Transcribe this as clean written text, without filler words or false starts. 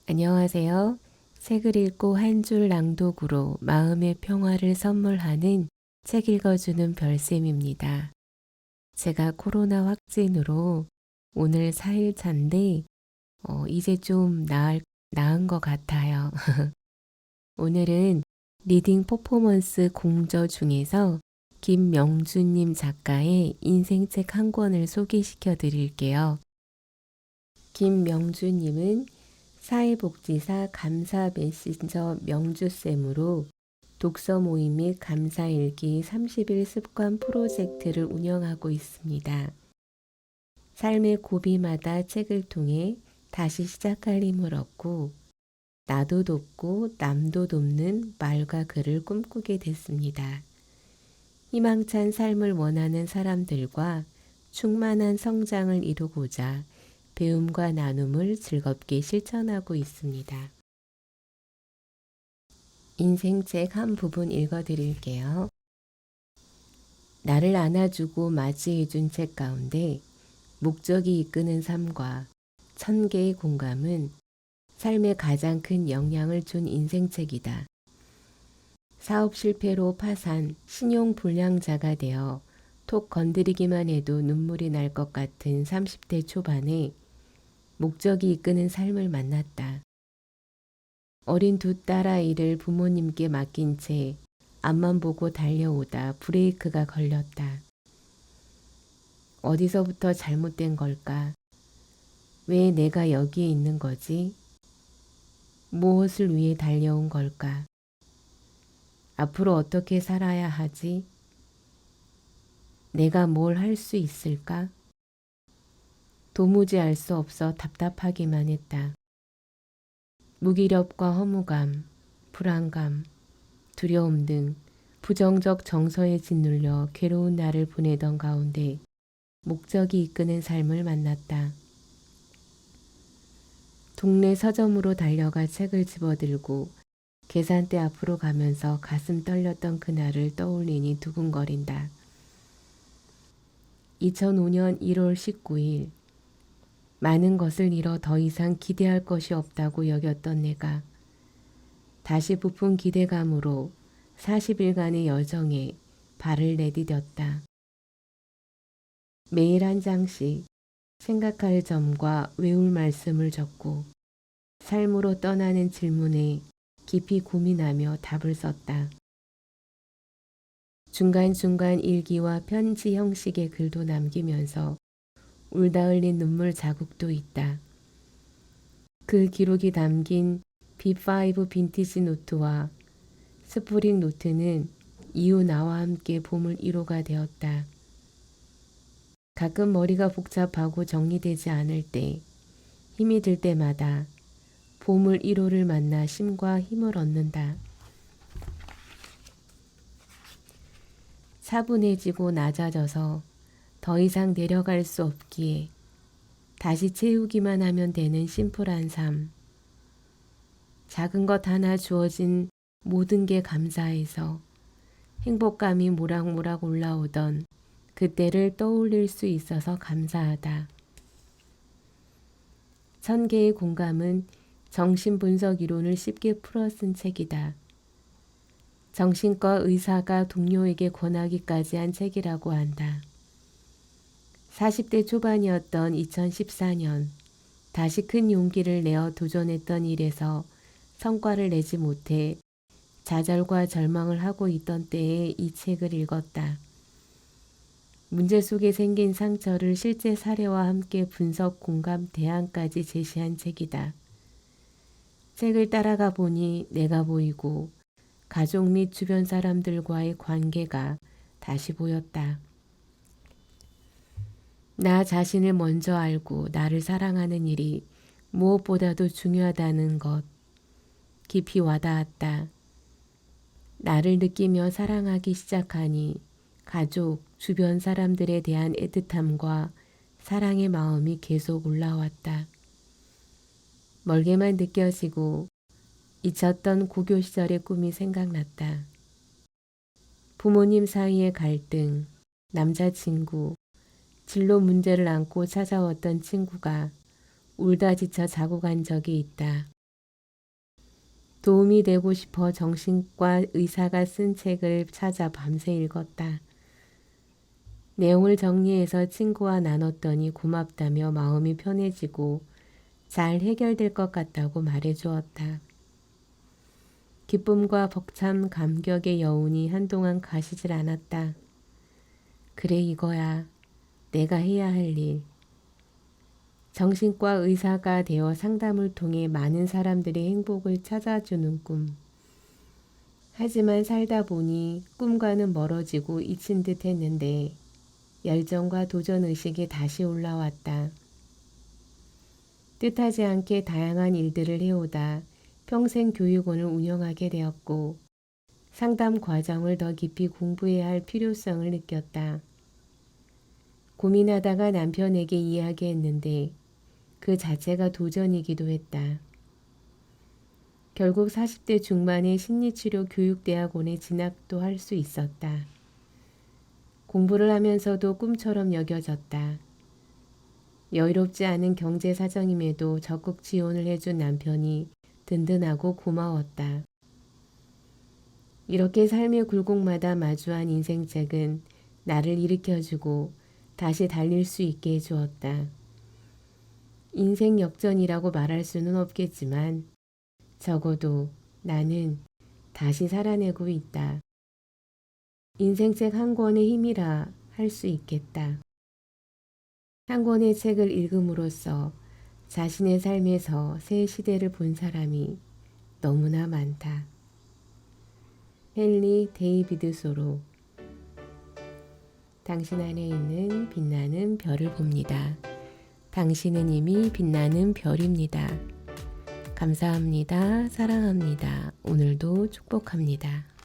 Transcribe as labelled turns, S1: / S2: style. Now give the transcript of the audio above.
S1: 안녕하세요. 책을 읽고 한 줄 낭독으로 마음의 평화를 선물하는 책 읽어주는 별쌤입니다. 제가 코로나 확진으로 오늘 4일 차인데 이제 좀 나은 것 같아요. 오늘은 리딩 퍼포먼스 공저 중에서 김명주님 작가의 인생책 한 권을 소개시켜 드릴게요. 김명주님은 사회복지사 감사 메신저 명주쌤으로 독서 모임 및 감사일기 30일 습관 프로젝트를 운영하고 있습니다. 삶의 고비마다 책을 통해 다시 시작할 힘을 얻고 나도 돕고 남도 돕는 말과 글을 꿈꾸게 됐습니다. 희망찬 삶을 원하는 사람들과 충만한 성장을 이루고자 배움과 나눔을 즐겁게 실천하고 있습니다. 인생책 한 부분 읽어드릴게요. 나를 안아주고 맞이해준 책 가운데 목적이 이끄는 삶과 1000개의 공감은 삶에 가장 큰 영향을 준 인생책이다. 사업 실패로 파산, 신용불량자가 되어 톡 건드리기만 해도 눈물이 날 것 같은 30대 초반에 목적이 이끄는 삶을 만났다. 어린 두 딸아이를 부모님께 맡긴 채 앞만 보고 달려오다 브레이크가 걸렸다. 어디서부터 잘못된 걸까? 왜 내가 여기에 있는 거지? 무엇을 위해 달려온 걸까? 앞으로 어떻게 살아야 하지? 내가 뭘 할 수 있을까? 도무지 알 수 없어 답답하기만 했다. 무기력과 허무감, 불안감, 두려움 등 부정적 정서에 짓눌려 괴로운 날을 보내던 가운데 목적이 이끄는 삶을 만났다. 동네 서점으로 달려가 책을 집어들고 계산대 앞으로 가면서 가슴 떨렸던 그날을 떠올리니 두근거린다. 2005년 1월 19일 많은 것을 잃어 더 이상 기대할 것이 없다고 여겼던 내가 다시 부푼 기대감으로 40일간의 여정에 발을 내디뎠다. 매일 한 장씩 생각할 점과 외울 말씀을 적고 삶으로 떠나는 질문에 깊이 고민하며 답을 썼다. 중간중간 일기와 편지 형식의 글도 남기면서 울다 흘린 눈물 자국도 있다. 그 기록이 담긴 B5 빈티지 노트와 스프링 노트는 이후 나와 함께 보물 1호가 되었다. 가끔 머리가 복잡하고 정리되지 않을 때, 힘이 들 때마다 보물 1호를 만나 심과 힘을 얻는다. 차분해지고 낮아져서 더 이상 내려갈 수 없기에 다시 채우기만 하면 되는 심플한 삶. 작은 것 하나 주어진 모든 게 감사해서 행복감이 모락모락 올라오던 그때를 떠올릴 수 있어서 감사하다. 1000개의 공감은 정신분석 이론을 쉽게 풀어 쓴 책이다. 정신과 의사가 동료에게 권하기까지 한 책이라고 한다. 40대 초반이었던 2014년 다시 큰 용기를 내어 도전했던 일에서 성과를 내지 못해 좌절과 절망을 하고 있던 때에 이 책을 읽었다. 문제 속에 생긴 상처를 실제 사례와 함께 분석, 공감, 대안까지 제시한 책이다. 책을 따라가 보니 내가 보이고 가족 및 주변 사람들과의 관계가 다시 보였다. 나 자신을 먼저 알고 나를 사랑하는 일이 무엇보다도 중요하다는 것 깊이 와닿았다. 나를 느끼며 사랑하기 시작하니 가족, 주변 사람들에 대한 애틋함과 사랑의 마음이 계속 올라왔다. 멀게만 느껴지고 잊혔던 고교 시절의 꿈이 생각났다. 부모님 사이의 갈등, 남자친구, 진로 문제를 안고 찾아왔던 친구가 울다 지쳐 자고 간 적이 있다. 도움이 되고 싶어 정신과 의사가 쓴 책을 찾아 밤새 읽었다. 내용을 정리해서 친구와 나눴더니 고맙다며 마음이 편해지고 잘 해결될 것 같다고 말해주었다. 기쁨과 벅찬 감격의 여운이 한동안 가시질 않았다. 그래, 이거야. 내가 해야 할 일. 정신과 의사가 되어 상담을 통해 많은 사람들의 행복을 찾아주는 꿈. 하지만 살다 보니 꿈과는 멀어지고 잊힌 듯 했는데 열정과 도전의식이 다시 올라왔다. 뜻하지 않게 다양한 일들을 해오다 평생 교육원을 운영하게 되었고 상담 과정을 더 깊이 공부해야 할 필요성을 느꼈다. 고민하다가 남편에게 이야기했는데 그 자체가 도전이기도 했다. 결국 40대 중반에 심리치료 교육대학원에 진학도 할 수 있었다. 공부를 하면서도 꿈처럼 여겨졌다. 여유롭지 않은 경제 사정임에도 적극 지원을 해준 남편이 든든하고 고마웠다. 이렇게 삶의 굴곡마다 마주한 인생책은 나를 일으켜주고 다시 달릴 수 있게 해주었다. 인생 역전이라고 말할 수는 없겠지만 적어도 나는 다시 살아내고 있다. 인생책 한 권의 힘이라 할 수 있겠다. 한 권의 책을 읽음으로써 자신의 삶에서 새 시대를 본 사람이 너무나 많다. 헨리 데이비드 소로. 당신 안에 있는 빛나는 별을 봅니다. 당신은 이미 빛나는 별입니다. 감사합니다. 사랑합니다. 오늘도 축복합니다.